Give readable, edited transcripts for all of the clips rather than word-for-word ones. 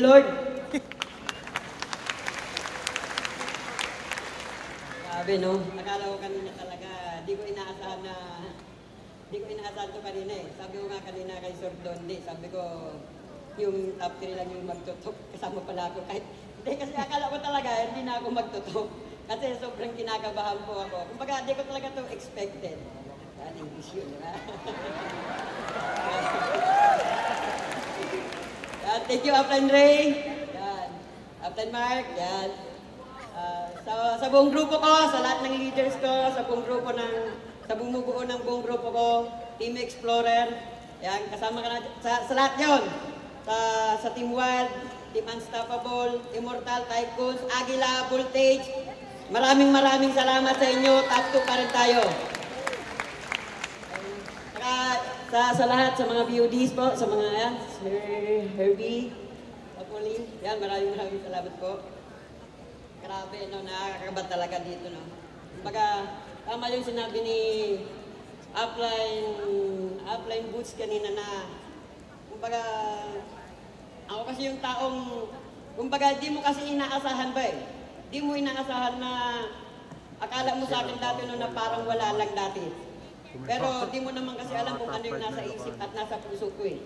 Lord. Sabi, no? Akala ko kanina talaga, di ko inaasahan to kanina eh. Sabi ko nga kanina kay Sir Don, sabi ko, yung top 3 lang yung magtutok, kasama pala ako. Kahit, hindi, kasi akala ko talaga, hindi na ako magtutok. Kasi sobrang kinakabahan po ako. Kumbaga, hindi ko talaga to expected. Yan, English yun, di ba? Yan, thank you, Upline Ray. Yan. Upline Mark, yan. Sa buong grupo ko, sa lahat ng leaders ko, sa buong bumubuo ng buong grupo ko, Team Explorer, yan, kasama ka na, sa lahat yun. Sa Team Wild, Team Unstoppable, Immortal, Tycoons, Agila, Voltage, maraming salamat sa inyo, top 2 pa rin tayo. Sa lahat, sa mga BODs po, sa mga yan, Sir Herbie, Pauline, yan, maraming salamat po. Grabe, no, nakakakabat talaga dito, no. Kumbaga, tama yung sinabi ni Upline Boots kanina na, kumbaga, ako kasi yung taong, kumbaga, di mo kasi inaasahan ba eh. Di mo inaasahan na, akala mo sa akin dati no, na parang wala lang dati. Pero di mo naman kasi alam kung ano yung nasa isip at nasa puso ko eh.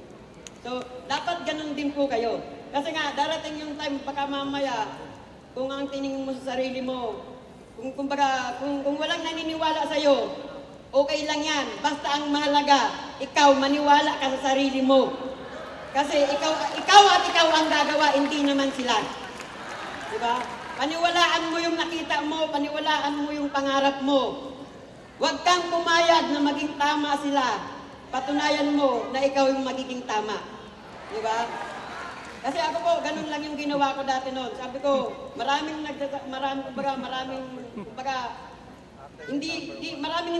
So, dapat ganun din po kayo. Kasi nga, darating yung time, baka mamaya, kung ang tiningin mo sa sarili mo, kung walang naniniwala sa'yo, okay lang yan. Basta ang mahalaga, ikaw maniwala ka sa sarili mo. Kasi ikaw ang gagawa, hindi naman sila. Diba? Paniwalaan mo yung nakita mo, paniwalaan mo yung pangarap mo. Huwag kang pumayag na maging tama sila. Patunayan mo na ikaw yung magiging tama. Diba? Kasi ako po, ganun lang yung ginawa ko dati noon. Sabi ko, maraming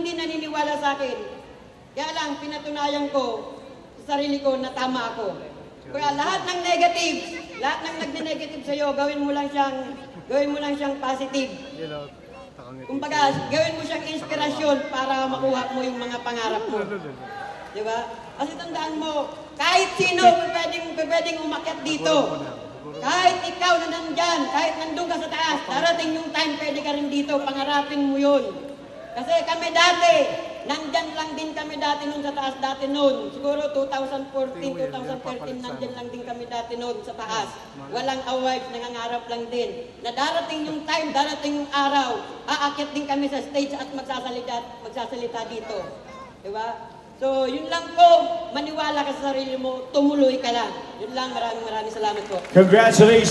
hindi naniniwala sa akin. Kaya lang, pinatunayan ko sa sarili ko na tama ako. Kaya lahat ng nagne-negative sa'yo, gawin mo lang siyang positive. Kumbaga, gawin mo siyang inspirasyon para makuha mo yung mga pangarap mo. Diba? Kasi tandaan mo, kahit sino pwedeng umakyat dito. Kahit ikaw na nandyan, kahit nandun ka sa taas, darating yung time pwede ka rin dito, pangarapin mo yun. Kasi kami dati, nandyan lang din kami dati nun sa taas dati nun. Siguro 2014, 2013, nandyan lang din kami dati nun sa taas. Walang awards, nangangarap lang din. Na darating yung time, darating yung araw, aakyat din kami sa stage at magsasalita dito. Diba? So, yun lang po, maniwala ka sa sarili mo, tumuloy ka lang. Yun lang, maraming salamat po. Congratulations!